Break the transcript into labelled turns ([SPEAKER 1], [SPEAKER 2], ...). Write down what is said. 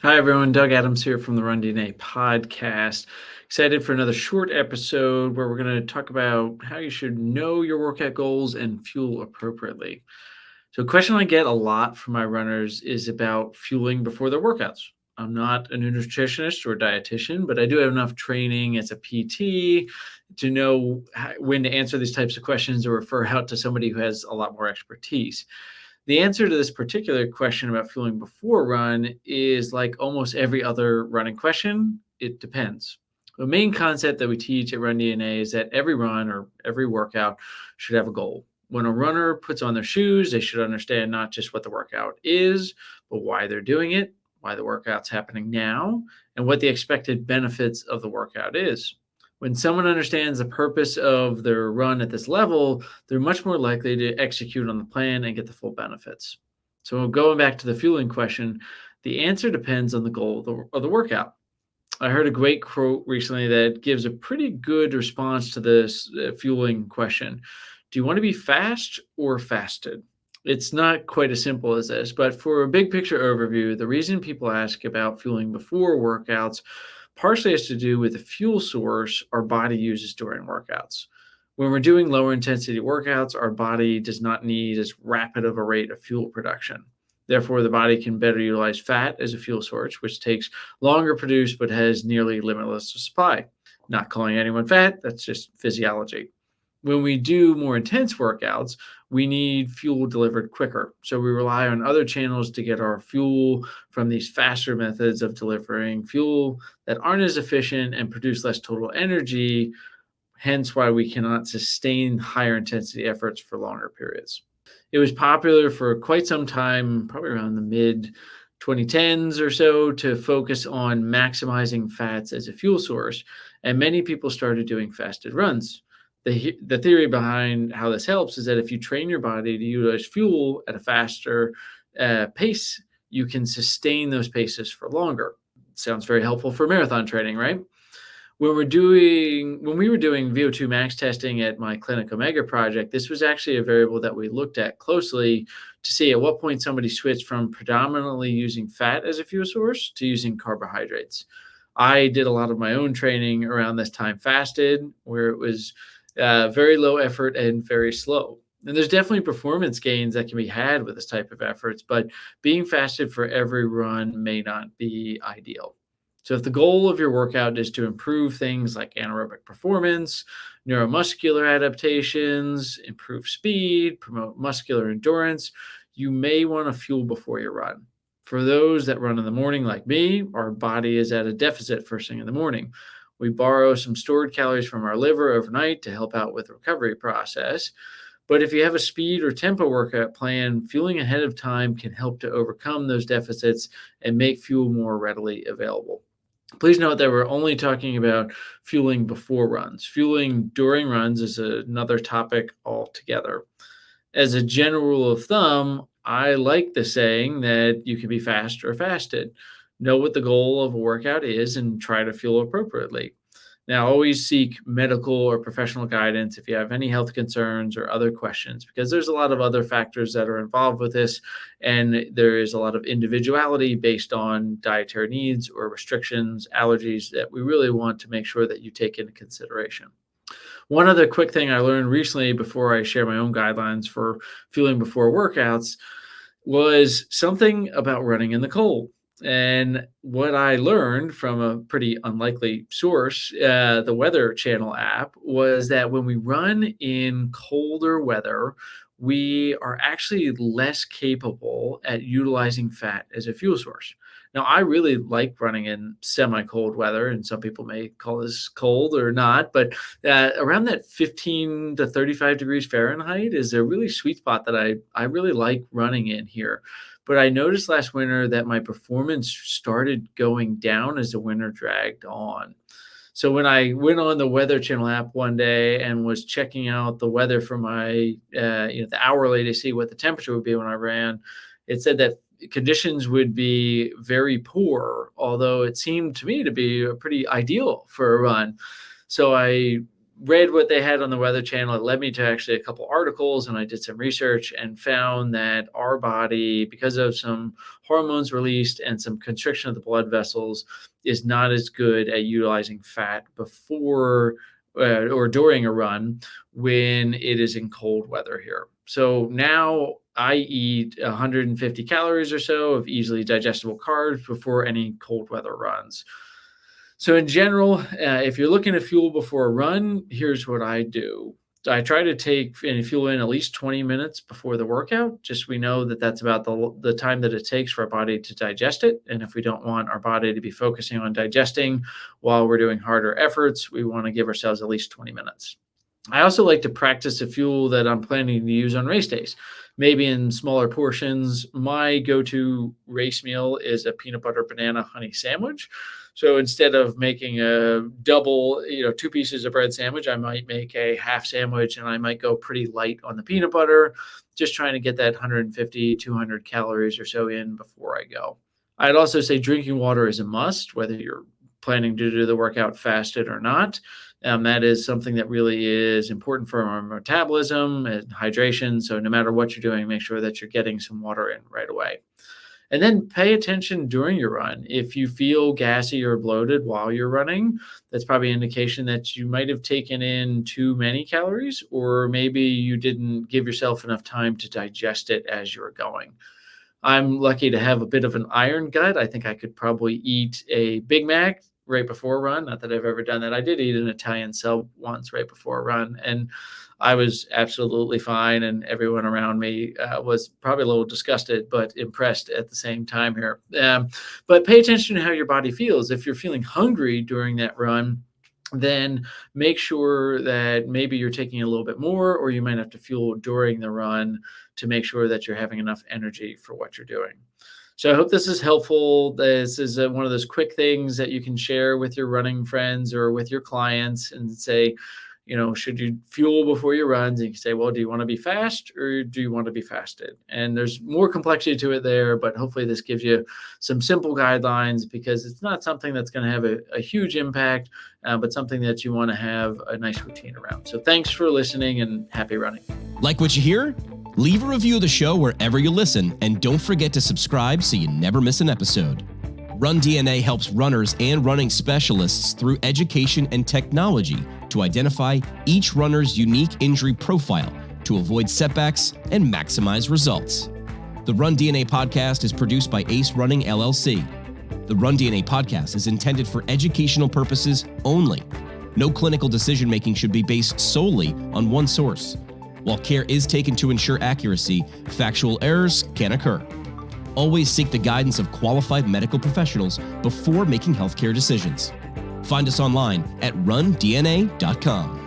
[SPEAKER 1] Hi, everyone. Doug Adams here from the Run DNA podcast. Excited for another short episode where we're going to talk about how you should know your workout goals and fuel appropriately. So, a question I get a lot from my runners is about fueling before their workouts. I'm not a nutritionist or a dietitian, but I do have enough training as a PT to know when to answer these types of questions or refer out to somebody who has a lot more expertise. The answer to this particular question about fueling before run is like almost every other running question. It depends. The main concept that we teach at Run DNA is that every run or every workout should have a goal. When a runner puts on their shoes, they should understand not just what the workout is, but why they're doing it, why the workout's happening now, and what the expected benefits of the workout is. When someone understands the purpose of their run at this level, they're much more likely to execute on the plan and get the full benefits. So, going back to the fueling question, the answer depends on the goal of the workout. I heard a great quote recently that gives a pretty good response to this fueling question. Do you want to be fast or fasted? It's not quite as simple as this, but for a big picture overview, the reason people ask about fueling before workouts partially has to do with the fuel source our body uses during workouts. When we're doing lower intensity workouts, our body does not need as rapid of a rate of fuel production. Therefore, the body can better utilize fat as a fuel source, which takes longer to produce but has nearly limitless supply. Not calling anyone fat, that's just physiology. When we do more intense workouts, we need fuel delivered quicker. So we rely on other channels to get our fuel from these faster methods of delivering fuel that aren't as efficient and produce less total energy, hence why we cannot sustain higher intensity efforts for longer periods. It was popular for quite some time, probably around the mid 2010s or so, to focus on maximizing fats as a fuel source, and many people started doing fasted runs. The theory behind how this helps is that if you train your body to utilize fuel at a faster pace, you can sustain those paces for longer. Sounds very helpful for marathon training, right? When we were doing VO2 max testing at my Clinic Omega project, this was actually a variable that we looked at closely to see at what point somebody switched from predominantly using fat as a fuel source to using carbohydrates. I did a lot of my own training around this time fasted, where it was very low effort and very slow. And there's definitely performance gains that can be had with this type of efforts, but being fasted for every run may not be ideal. So, if the goal of your workout is to improve things like anaerobic performance, neuromuscular adaptations, improve speed, promote muscular endurance, you may want to fuel before you run. For those that run in the morning, like me, our body is at a deficit first thing in the morning. We borrow some stored calories from our liver overnight to help out with the recovery process. But if you have a speed or tempo workout plan, fueling ahead of time can help to overcome those deficits and make fuel more readily available. Please note that we're only talking about fueling before runs. Fueling during runs is another topic altogether. As a general rule of thumb, I like the saying that you can be fast or fasted. Know what the goal of a workout is and try to fuel appropriately. Now, always seek medical or professional guidance if you have any health concerns or other questions, because there's a lot of other factors that are involved with this, and there is a lot of individuality based on dietary needs or restrictions, allergies that we really want to make sure that you take into consideration. One other quick thing I learned recently before I share my own guidelines for fueling before workouts was something about running in the cold. And what I learned from a pretty unlikely source, the Weather Channel app, was that when we run in colder weather, we are actually less capable at utilizing fat as a fuel source. Now, I really like running in semi cold weather, and some people may call this cold or not, but around that 15 to 35 degrees Fahrenheit is a really sweet spot that I really like running in here. But I noticed last winter that my performance started going down as the winter dragged on. So when I went on the Weather Channel app one day and was checking out the weather for my, the hourly to see what the temperature would be when I ran, it said that conditions would be very poor, although it seemed to me to be pretty ideal for a run. So I read what they had on the Weather Channel. It led me to actually a couple articles, and I did some research and found that our body, because of some hormones released and some constriction of the blood vessels, is not as good at utilizing fat before or during a run when it is in cold weather here. So now I eat 150 calories or so of easily digestible carbs before any cold weather runs. So in general, if you're looking to fuel before a run, here's what I do. I try to take and fuel in at least 20 minutes before the workout. Just we know that that's about the time that it takes for our body to digest it. And if we don't want our body to be focusing on digesting while we're doing harder efforts, we want to give ourselves at least 20 minutes. I also like to practice the fuel that I'm planning to use on race days, maybe in smaller portions. My go-to race meal is a peanut butter banana honey sandwich. So instead of making a double, 2 pieces of bread sandwich, I might make a half sandwich, and I might go pretty light on the peanut butter, just trying to get that 150, 200 calories or so in before I go. I'd also say drinking water is a must, whether you're planning to do the workout fasted or not. That is something that really is important for our metabolism and hydration. So no matter what you're doing, make sure that you're getting some water in right away. And then pay attention during your run. If you feel gassy or bloated while you're running, that's probably an indication that you might have taken in too many calories, or maybe you didn't give yourself enough time to digest it as you were going. I'm lucky to have a bit of an iron gut. I think I could probably eat a Big Mac right before a run. Not that I've ever done that. I did eat an Italian sub once right before a run, and I was absolutely fine. And everyone around me was probably a little disgusted, but impressed at the same time here. But pay attention to how your body feels. If you're feeling hungry during that run, then make sure that maybe you're taking a little bit more, or you might have to fuel during the run to make sure that you're having enough energy for what you're doing. So I hope this is helpful. This is one of those quick things that you can share with your running friends or with your clients and say, should you fuel before your runs? And you can say, well, do you want to be fast or do you want to be fasted? And there's more complexity to it there, but hopefully this gives you some simple guidelines, because it's not something that's going to have a huge impact, but something that you want to have a nice routine around. So thanks for listening, and happy running.
[SPEAKER 2] Like what you hear? Leave a review of the show wherever you listen, and don't forget to subscribe so you never miss an episode. Run DNA helps runners and running specialists through education and technology to identify each runner's unique injury profile to avoid setbacks and maximize results. The Run DNA podcast is produced by Ace Running LLC. The Run DNA podcast is intended for educational purposes only. No clinical decision-making should be based solely on one source. While care is taken to ensure accuracy, factual errors can occur. Always seek the guidance of qualified medical professionals before making healthcare decisions. Find us online at rundna.com.